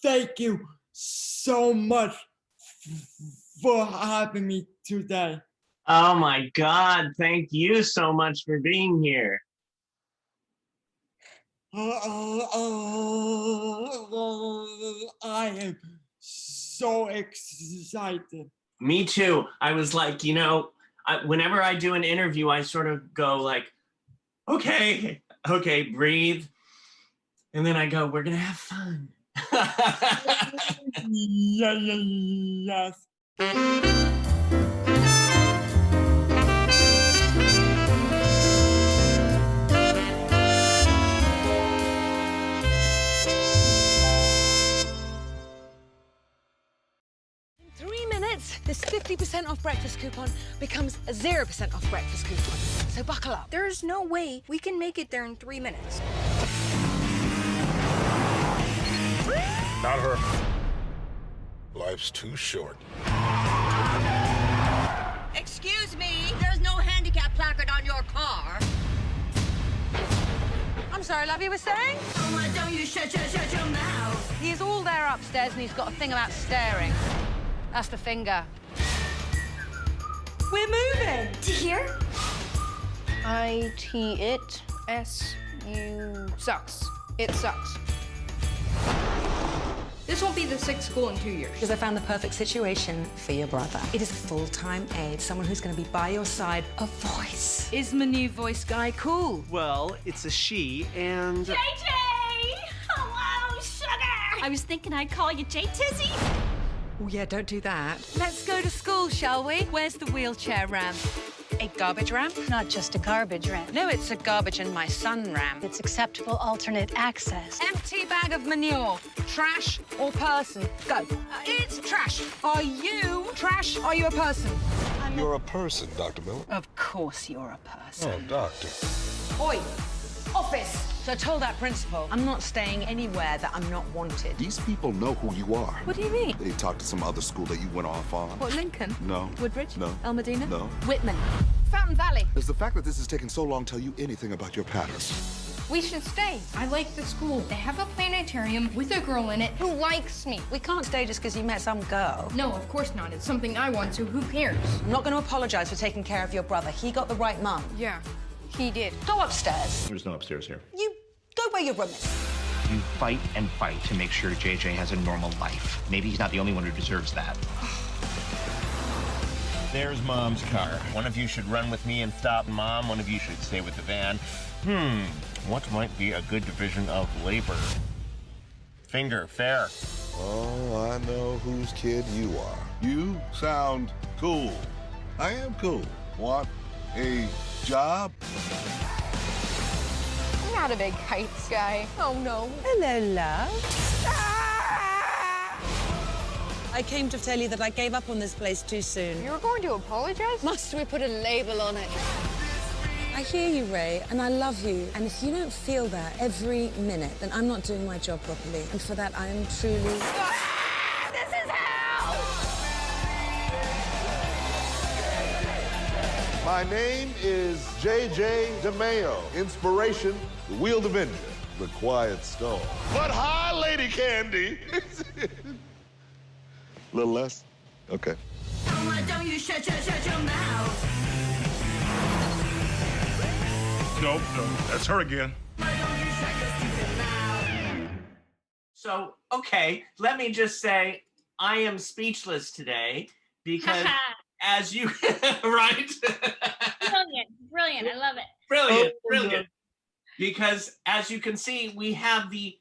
Thank you so much for having me today. Oh my God, thank you so much for being here. I am so excited. Me too. I was like, whenever I do an interview, I sort of go like, okay, breathe. And then I go, we're going to have fun. Yes. 3 minutes, this 50% off breakfast coupon becomes a 0% off breakfast coupon. So buckle up. There's no way we can make it there in 3 minutes. Not her. Life's too short. Excuse me, there's no handicap placard on your car. I'm sorry, love, you were saying? Oh, why don't you shut your mouth? He's all there upstairs and he's got a thing about staring. That's the finger. We're moving. To here? it, S-U, sucks. It sucks. This won't be the sixth school in 2 years. Because I found the perfect situation for your brother. It is full-time aid, someone who's going to be by your side, a voice. Is my new voice guy cool? Well, it's a she, and... JJ! Hello, sugar! I was thinking I'd call you J-Tizzy. Oh, yeah, don't do that. Let's go to school, shall we? Where's the wheelchair ramp? A garbage ramp? Not just a garbage ramp. No, it's a garbage in my son ramp. It's acceptable alternate access. Empty bag of manure. Trash or person? Go. It's trash. Are you trash? Are you a person? You're a person, Dr. Miller. Of course you're a person. Oh, doctor. Oi! Office! So I told that principal. I'm not staying anywhere that I'm not wanted. These people know who you are. What do you mean? They talked to some other school that you went off on. What, Lincoln? No. Woodbridge? No. El Medina? No. Whitman? Fountain Valley? Does the fact that this is taking so long tell you anything about your past? We should stay. I like the school. They have a planetarium with a girl in it who likes me. We can't stay just because you met some girl. No, of course not. It's something I want to. Who cares? I'm not going to apologize for taking care of your brother. He got the right mum. Yeah, he did. Go upstairs. There's no upstairs here. You go where your room is. You fight and fight to make sure JJ has a normal life. Maybe he's not the only one who deserves that. There's Mom's car. One of you should run with me and stop Mom. One of you should stay with the van. What might be a good division of labor? Finger, fair. Oh, I know whose kid you are. You sound cool. I am cool. Want a job? I'm not a big heights guy. Oh, no. Hello, love. I came to tell you that I gave up on this place too soon. You were going to apologize? Must we put a label on it? I hear you, Ray, and I love you. And if you don't feel that every minute, then I'm not doing my job properly. And for that, I am truly... This is hell! My name is J.J. DeMeo. Inspiration, the Wheeled Avenger, the Quiet Storm. But hi, Lady Candy. A little less? Okay. Oh, why don't you shut your mouth? Nope, that's her again. Why don't you shut your stupid mouth? So, okay, let me just say, I am speechless today because as you, right? Brilliant, I love it. Brilliant. Because as you can see, we have the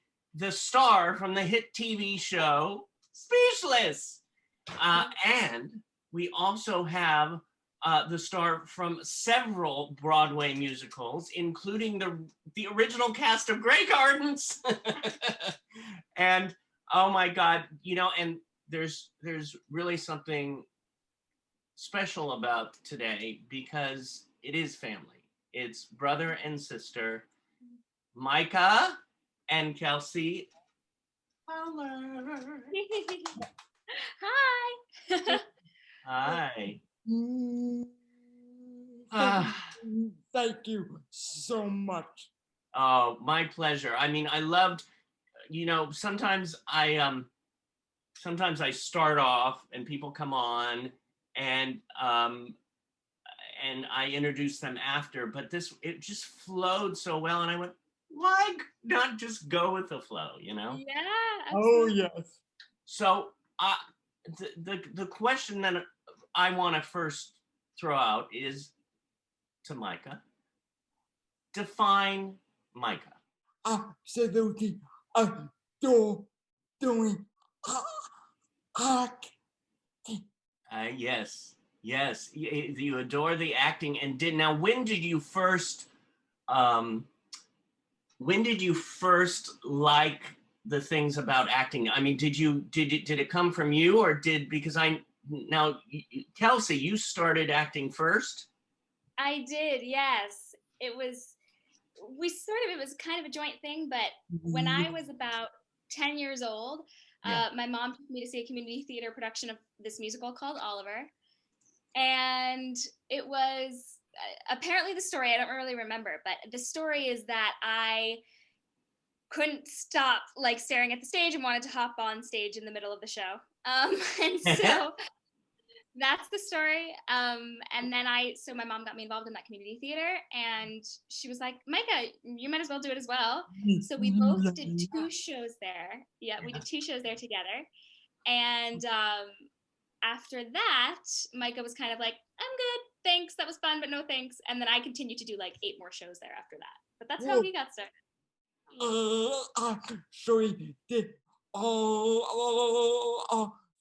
star from the hit TV show, Speechless. And we also have the star from several Broadway musicals, including the original cast of Grey Gardens. And oh my God, and there's really something special about today because it is family. It's brother and sister, Micah and Kelsey Fowler. Hi. Hi. Thank you so much. Oh, my pleasure. I mean, I loved you know, sometimes I start off and people come on and I introduce them after, but it just flowed so well. And I went, why not just go with the flow, you know? Yeah. Oh, Absolutely. yes. So the question that I want to first throw out is to Micah. Define Micah. Absolutely adore doing acting. Yes, you adore the acting. And now when did you first like the things about acting? I mean, did it come from you, or Kelsey, you started acting first? I did, yes. It was kind of a joint thing, but when I was about 10 years old, my mom took me to see a community theater production of this musical called Oliver. And it was apparently the story, I don't really remember, but the story is that I couldn't stop like staring at the stage and wanted to hop on stage in the middle of the show. And so that's the story. And then so my mom got me involved in that community theater, and she was like, Micah, you might as well do it as well. So we both did 2 shows there. Yeah, we did 2 shows there together. And after that, Micah was kind of like, I'm good, thanks, that was fun, but no thanks. And then I continued to do like 8 more shows there after that. But that's how he got started. Actually, the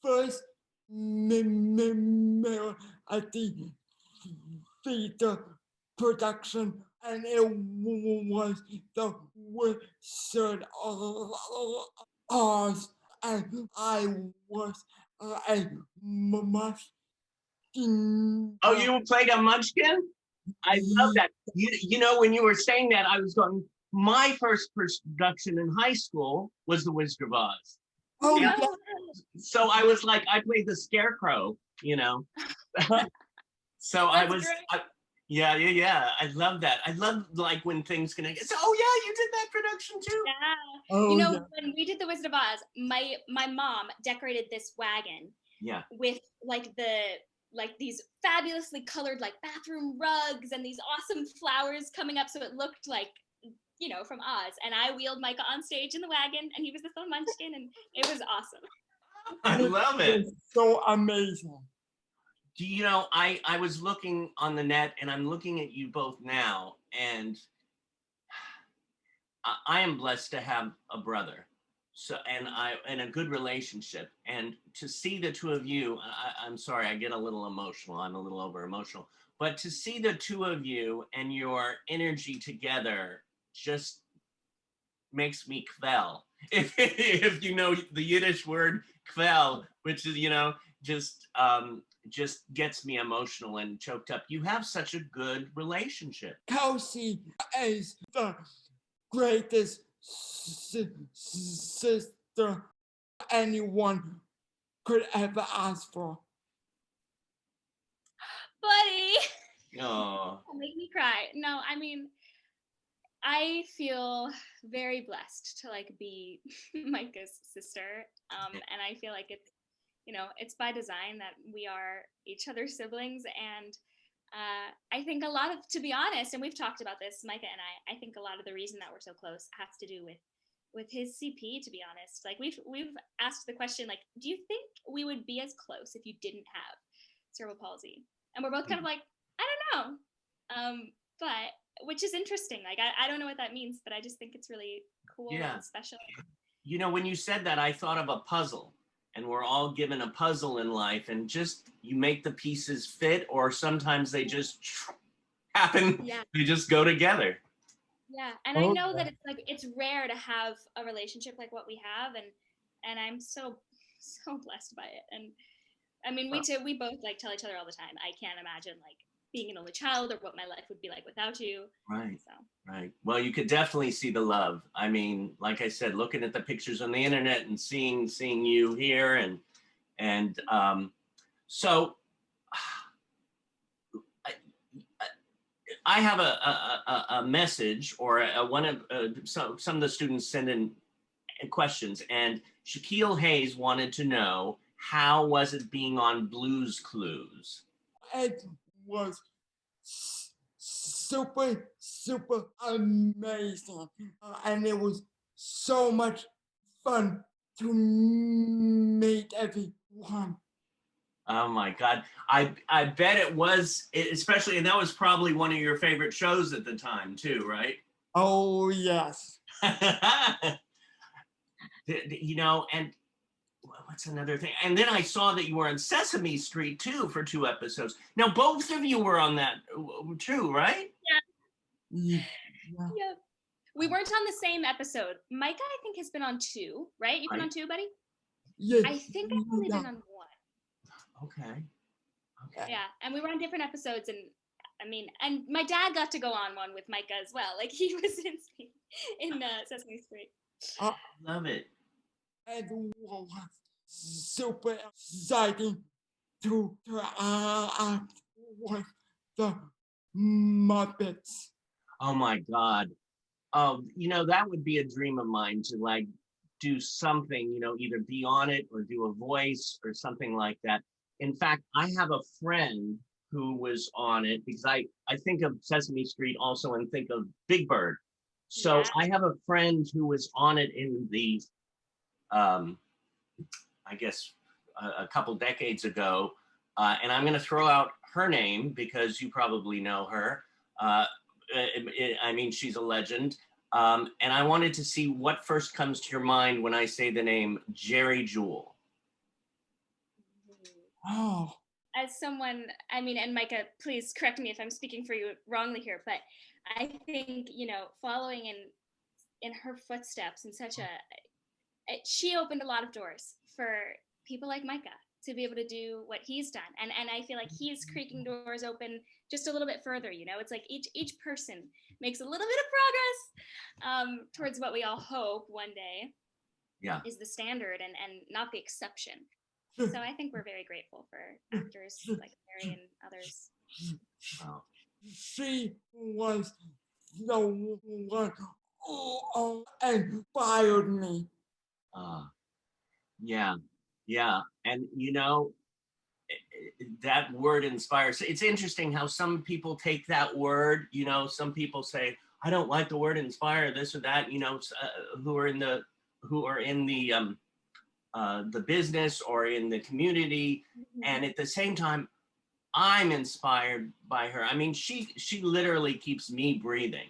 first member at the theater production, and it was the Wizard of Oz, and I was a munchkin. Oh, you played a munchkin? I love that. You know, when you were saying that, I was going, my first production in high school was The Wizard of Oz. Oh, yeah. So I was like, I played the Scarecrow, you know. So I was, yeah. I love that. I love like when things connect. So, oh yeah, you did that production too. Yeah. Oh, you know, when we did The Wizard of Oz, my mom decorated this wagon. Yeah. With like these fabulously colored like bathroom rugs and these awesome flowers coming up, so it looked like, you know, from Oz. And I wheeled Micah on stage in the wagon, and he was the little munchkin, and it was awesome. I love it. It's so amazing. Do you know, I was looking on the net, and I'm looking at you both now, and I am blessed to have a brother. So, and a good relationship, and to see the 2 of you, I'm sorry, I get a little emotional. I'm a little over emotional, but to see the 2 of you and your energy together just makes me kvel. If you know the Yiddish word kvel, which is, you know, just gets me emotional and choked up. You have such a good relationship. Kelsey is the greatest sister anyone could ever ask for. Buddy. Oh. Make me cry. No, I mean, I feel very blessed to like be Micah's sister. And I feel like it's, you know, it's by design that we are each other's siblings. And I think a lot of, to be honest, and we've talked about this, Micah and I think a lot of the reason that we're so close has to do with his CP, to be honest. Like we've asked the question, like, do you think we would be as close if you didn't have cerebral palsy? And we're both kind of like, I don't know. But which is interesting. Like, I don't know what that means, but I just think it's really cool and special. You know, when you said that, I thought of a puzzle, and we're all given a puzzle in life, and just you make the pieces fit, or sometimes they just happen. Yeah. They just go together. Yeah. And I know that it's rare to have a relationship like what we have, and I'm so blessed by it. And I mean, we both like tell each other all the time, I can't imagine like being an only child or what my life would be like without you. Right. So. Right. Well, you could definitely see the love. I mean, like I said, looking at the pictures on the internet and seeing you here, and so I have a message, or some of the students send in questions. And Shaquille Hayes wanted to know, how was it being on Blue's Clues? It was super, super amazing. And it was so much fun to meet everyone. Oh my God. I bet it was, especially, and that was probably one of your favorite shows at the time too, right? Oh, yes. You know, and what's another thing? And then I saw that you were on Sesame Street too for 2 episodes. Now, both of you were on that too, right? Yeah. Yeah. We weren't on the same episode. Micah, I think, has been on 2, right? You've been on 2, buddy? Yeah. I think I've only been on 1. Okay. Yeah, and we were on different episodes, and I mean, and my dad got to go on one with Micah as well. Like, he was in Sesame Street. I love it. It was super exciting to act with the Muppets. Oh my God. Oh, you know, that would be a dream of mine to like do something, you know, either be on it or do a voice or something like that. In fact, I have a friend who was on it because I think of Sesame Street also and think of Big Bird. So Yeah. I have a friend who was on it in the, I guess, a couple decades ago. And I'm going to throw out her name because you probably know her. I mean, she's a legend. And I wanted to see what first comes to your mind when I say the name Jerry Jewell. Oh. As someone, I mean, and Micah, please correct me if I'm speaking for you wrongly here, but I think, you know, following in her footsteps in such she opened a lot of doors for people like Micah to be able to do what he's done. And I feel like he's creaking doors open just a little bit further, you know? It's like each person makes a little bit of progress towards what we all hope one day is the standard and not the exception. So I think we're very grateful for actors like Mary and others. Wow. She was the one who inspired me. Yeah. And you know, that word inspires. It's interesting how some people take that word, you know, some people say, I don't like the word inspire, this or that, you know, who are in the business or in the community. And at the same time, I'm inspired by her. I mean, she literally keeps me breathing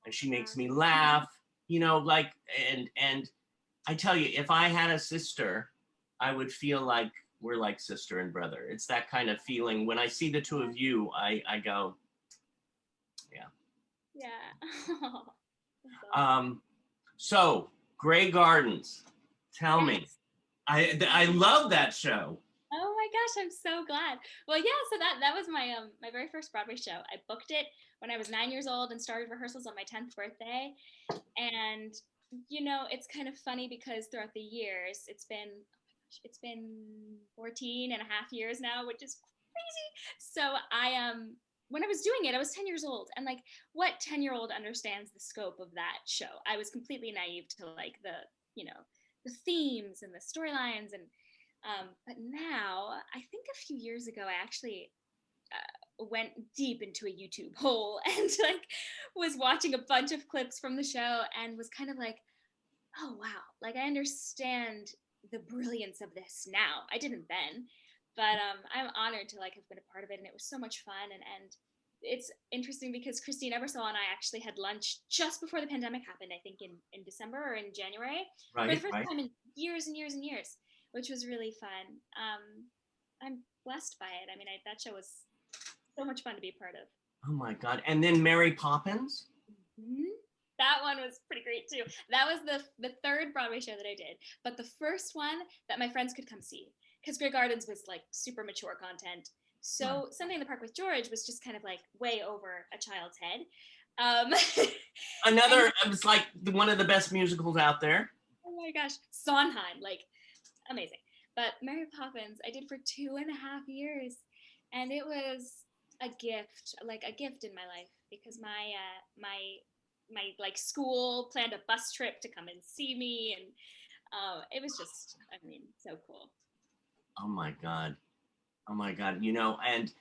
and she makes me laugh, you know, like, and I tell you, if I had a sister, I would feel like we're like sister and brother. It's that kind of feeling. When I see the 2 of you, I go, yeah. So Grey Gardens, tell me. I love that show. Oh my gosh, I'm so glad. Well, yeah, so that was my my very first Broadway show. I booked it when I was 9 years old and started rehearsals on my 10th birthday. And you know, it's kind of funny because throughout the years, it's been 14 and a half years now, which is crazy. So when I was doing it, I was 10 years old, and like, what 10-year-old understands the scope of that show? I was completely naive to like the themes and the storylines, and but now I think a few years ago I actually went deep into a YouTube hole and like was watching a bunch of clips from the show and was kind of like, oh wow, like I understand the brilliance of this now. I didn't then, but I'm honored to like have been a part of it, and it was so much fun. And it's interesting because Christine Ebersole and I actually had lunch just before the pandemic happened, I think in December or in January, for the first time in years and years and years, which was really fun. I'm blessed by it. I mean, that show was so much fun to be a part of. Oh my God. And then Mary Poppins? Mm-hmm. That one was pretty great too. That was the 3rd Broadway show that I did, but the first one that my friends could come see, because Grey Gardens was like super mature content. So Sunday in the Park with George was just kind of like way over a child's head. It was like one of the best musicals out there. Oh my gosh, Sondheim, like amazing. But Mary Poppins, I did for 2.5 years, and it was a gift in my life, because my like school planned a bus trip to come and see me, and it was just, I mean, so cool. Oh my God. Oh my God. You know, and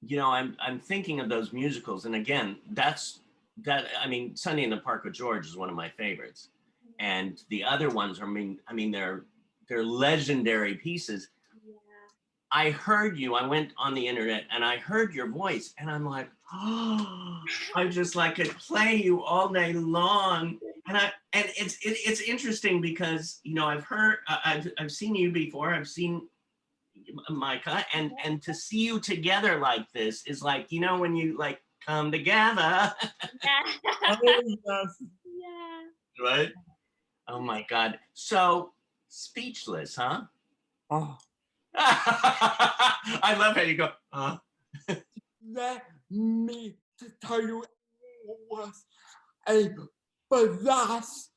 you know, I'm thinking of those musicals, and again, I mean, Sunday in the Park with George is one of my favorites, and the other ones are, I mean, they're legendary pieces. Yeah. I heard you. I went on the internet and I heard your voice, and I'm like, oh, I just like could play you all day long. And it's interesting because, you know, I've seen you before. I've seen Micah, and to see you together like this is like, you know, when you like come together. Yeah. Yes. Yeah. Right? Oh my God. So speechless, huh? Oh. I love how you go, Let me tell you, it was a blast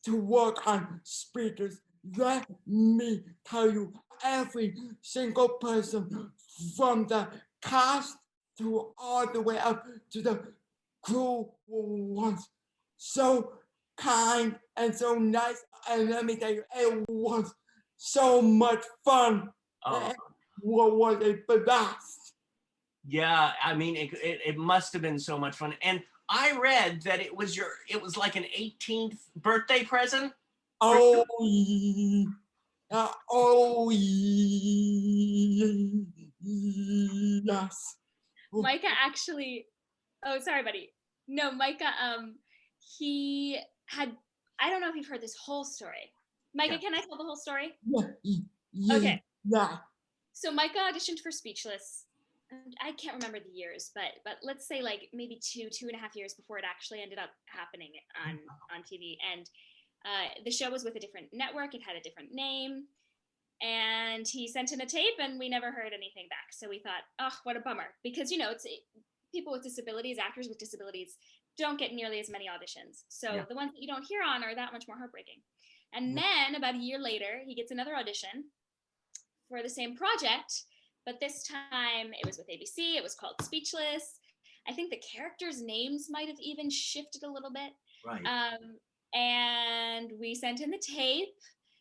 to work on speakers. Let me tell you, every single person from the cast to all the way up to the crew was so kind and so nice. And let me tell you, it was so much fun. oh. What was a blast. Yeah, I mean, it must have been so much fun. And I read that it was like an 18th birthday present. Oh, yes. Micah actually, oh, sorry, buddy. No, Micah, he had, I don't know if you've heard this whole story. Micah, can I tell the whole story? Yeah. Okay. Yeah. So Micah auditioned for Speechless. And I can't remember the years, but let's say like maybe 2.5 years before it actually ended up happening on TV. And the show was with a different network. It had a different name. And he sent in a tape and we never heard anything back. So we thought, oh, what a bummer. Because, you know, it's people with disabilities, actors with disabilities don't get nearly as many auditions. So the ones that you don't hear on are that much more heartbreaking. And then about a year later, he gets another audition for the same project. But this time it was with ABC. It was called Speechless. I think the characters' names might have even shifted a little bit. Right. And we sent in the tape.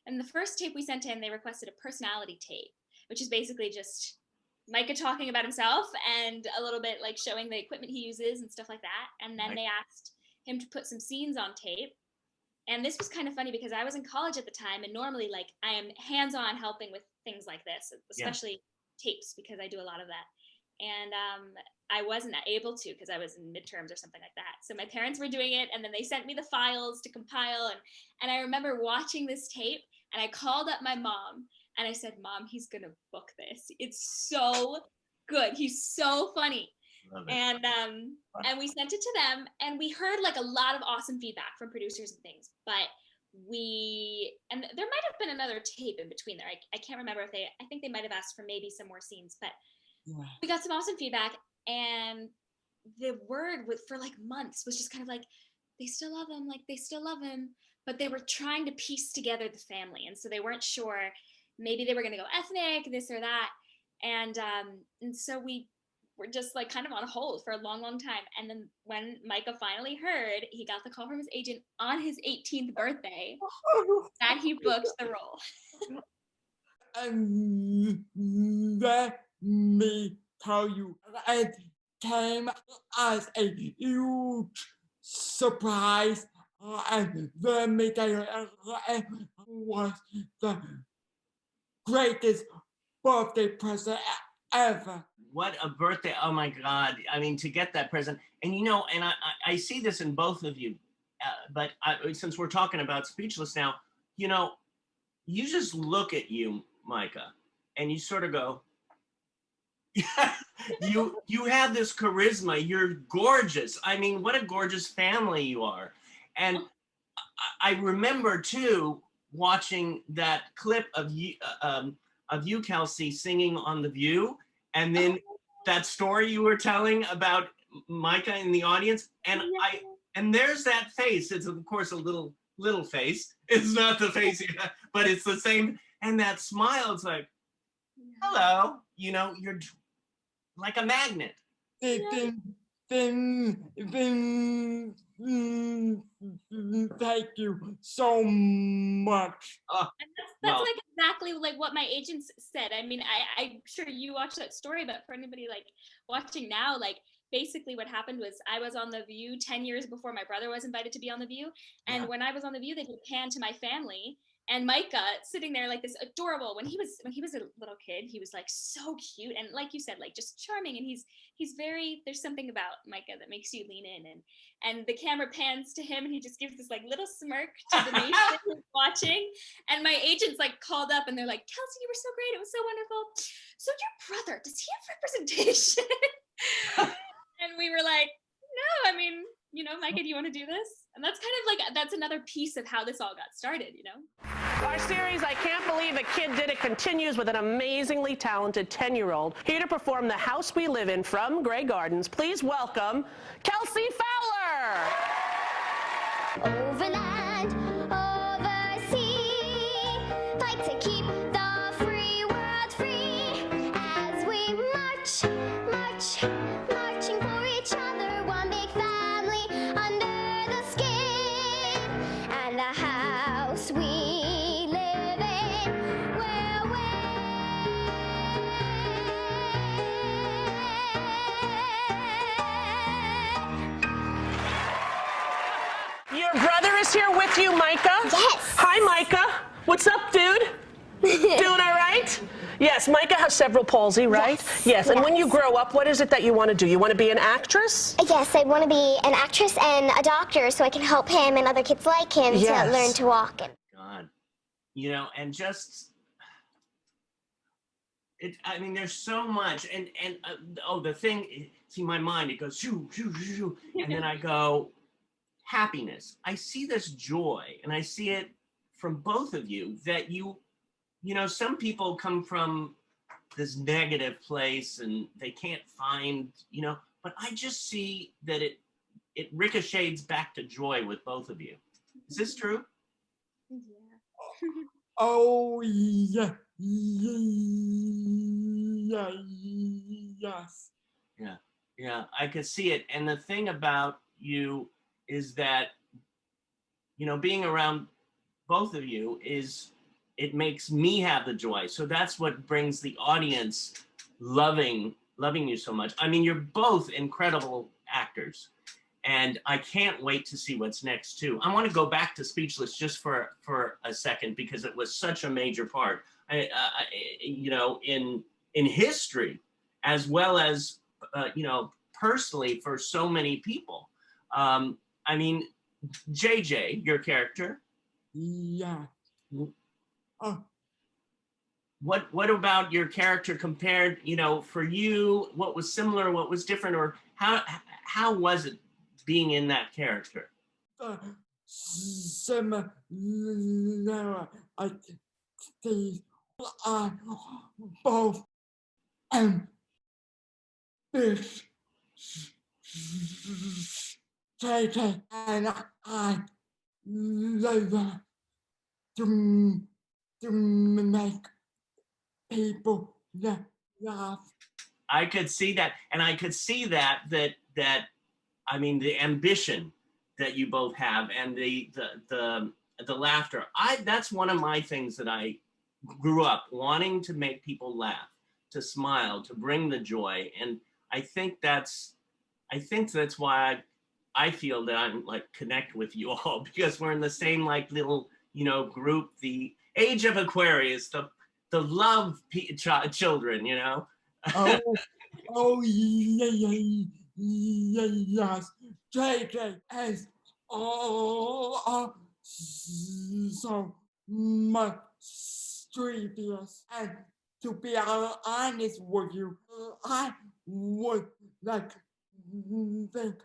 And the first tape we sent in, they requested a personality tape, which is basically just Micah talking about himself and a little bit like showing the equipment he uses and stuff like that. And then they asked him to put some scenes on tape. And this was kind of funny because I was in college at the time, and normally like I am hands-on helping with things like this, especially tapes, because I do a lot of that. And I wasn't able to because I was in midterms or something like that. So my parents were doing it, and then they sent me the files to compile. And I remember watching this tape, and I called up my mom and I said, Mom, he's gonna book this. It's so good. He's so funny. And we sent it to them, and we heard like a lot of awesome feedback from producers and things. But and there might have been another tape in between there. I can't remember if I think they might have asked for maybe some more scenes, but we got some awesome feedback. And the word for like months was just kind of like, they still love him, like they still love him, but they were trying to piece together the family. And so they weren't sure, maybe they were going to go ethnic, this or that. And so we were just like kind of on hold for a long, long time. And then when Micah finally heard, he got the call from his agent on his 18th birthday that he booked the role. And let me tell you, it came as a huge surprise. And let me tell you, it was the greatest birthday present ever. What a birthday. Oh my God. I mean, to get that present. And you know, and I see this in both of you, but since we're talking about Speechless now, you know, you just look at you, Micah, and you sort of go, you have this charisma. You're gorgeous. I mean, what a gorgeous family you are. And I remember too, watching that clip of you, Kelsey, singing on The View. And then that story you were telling about Micah in the audience, and and there's that face. It's of course a little face. It's not the face, but it's the same. And that smile, it's like, hello. You know, you're like a magnet. They then thank you so much. And that's like exactly like what my agents said. I mean, I'm sure you watched that story, but for anybody like watching now, like basically what happened was I was on The View 10 years before my brother was invited to be on The View. And when I was on The View, they did a pan to my family. And Micah sitting there like this adorable, when he was a little kid, he was like so cute. And like you said, like just charming. And he's very, there's something about Micah that makes you lean in. And the camera pans to him and he just gives this like little smirk to the nation who's watching. And my agents like called up and they're like, Kelsey, you were so great. It was so wonderful. So your brother, does he have representation? And we were like, no, I mean, you know, Micah, do you want to do this? And that's kind of like, that's another piece of how this all got started, you know? Our series, I Can't Believe a Kid Did It, continues with an amazingly talented 10-year-old here to perform The House We Live In from Grey Gardens. Please welcome Kelsey Fowler. Overland, oversea, fight to keep the free world free as we march, march, marching for each other, one big family under the skin, and the house we live in will Your brother is here with you, Micah? Yes. Hi, Micah. What's up, dude? Doing all right? Yes, Micah has cerebral palsy, right? Yes. And when you grow up, what is it that you want to do? You want to be an actress? Yes, I want to be an actress and a doctor so I can help him and other kids like him to learn to walk. God, you know, and just, I mean, there's so much. And the thing, see, my mind, it goes, shoo, shoo, shoo, shoo. And then I go, happiness. I see this joy, and I see it from both of you, that you know, some people come from this negative place and they can't find, you know, but I just see that it ricochets back to joy with both of you. Is this true? Yeah. Oh, yeah. Yes. Yeah, I could see it. And the thing about you is that, you know, being around both of you it makes me have the joy. So that's what brings the audience loving you so much. I mean, you're both incredible actors, and I can't wait to see what's next too. I want to go back to Speechless just for a second, because it was such a major part, you know, in history, as well as, you know, personally for so many people. I mean, JJ, your character. Yeah. What about your character compared, you know, for you, what was similar, what was different, or how was it being in that character? Similar, I think both ambitious, and I love to make people laugh. I could see that, and I could see that I mean, the ambition that you both have, and the laughter. That's one of my things that I grew up wanting, to make people laugh, to smile, to bring the joy, and I think that's why I feel that I'm like connect with you all, because we're in the same like little, you know, group, the age of Aquarius, the love children, you know. Yes. JJ is so much serious, and to be honest with you, I would like think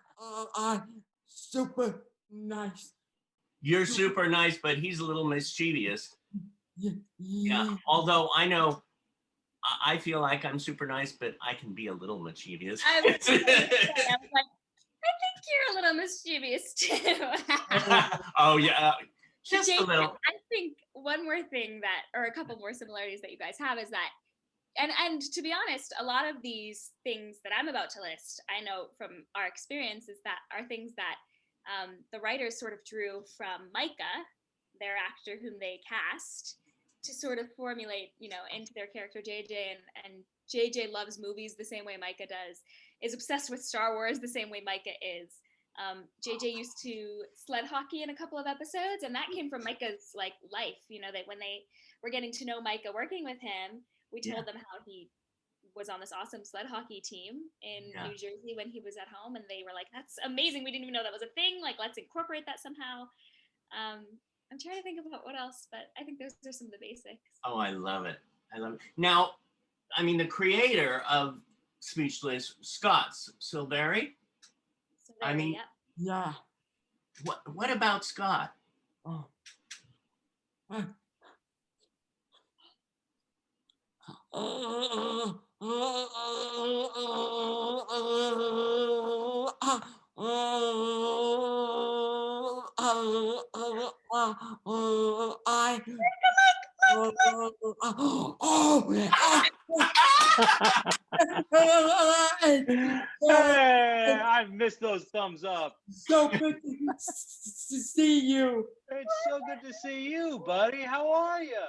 I'm super nice. You're super nice, but he's a little mischievous. Yeah. Although I know, I feel like I'm super nice, but I can be a little mischievous. I was like, I think you're a little mischievous too. Oh yeah, just Jason, a little. I think one more thing or a couple more similarities that you guys have is that And to be honest, a lot of these things that I'm about to list, I know from our experiences that are things that the writers sort of drew from Micah, their actor whom they cast, to sort of formulate, into their character JJ. And JJ loves movies the same way Micah does, is obsessed with Star Wars the same way Micah is. JJ used to sled hockey in a couple of episodes, and that came from Micah's life. That when they were getting to know Micah working with him, we told them how he was on this awesome sled hockey team in New Jersey when he was at home, and they were like, "That's amazing! We didn't even know that was a thing. Like, let's incorporate that somehow." I'm trying to think about what else, but I think those are some of the basics. Oh, I love it. Now, I mean, the creator of Speechless, Scott Silveri. Yeah. What about Scott? Oh. Hey, I've missed those thumbs up. So good to see you. It's so good to see you, buddy. How are you?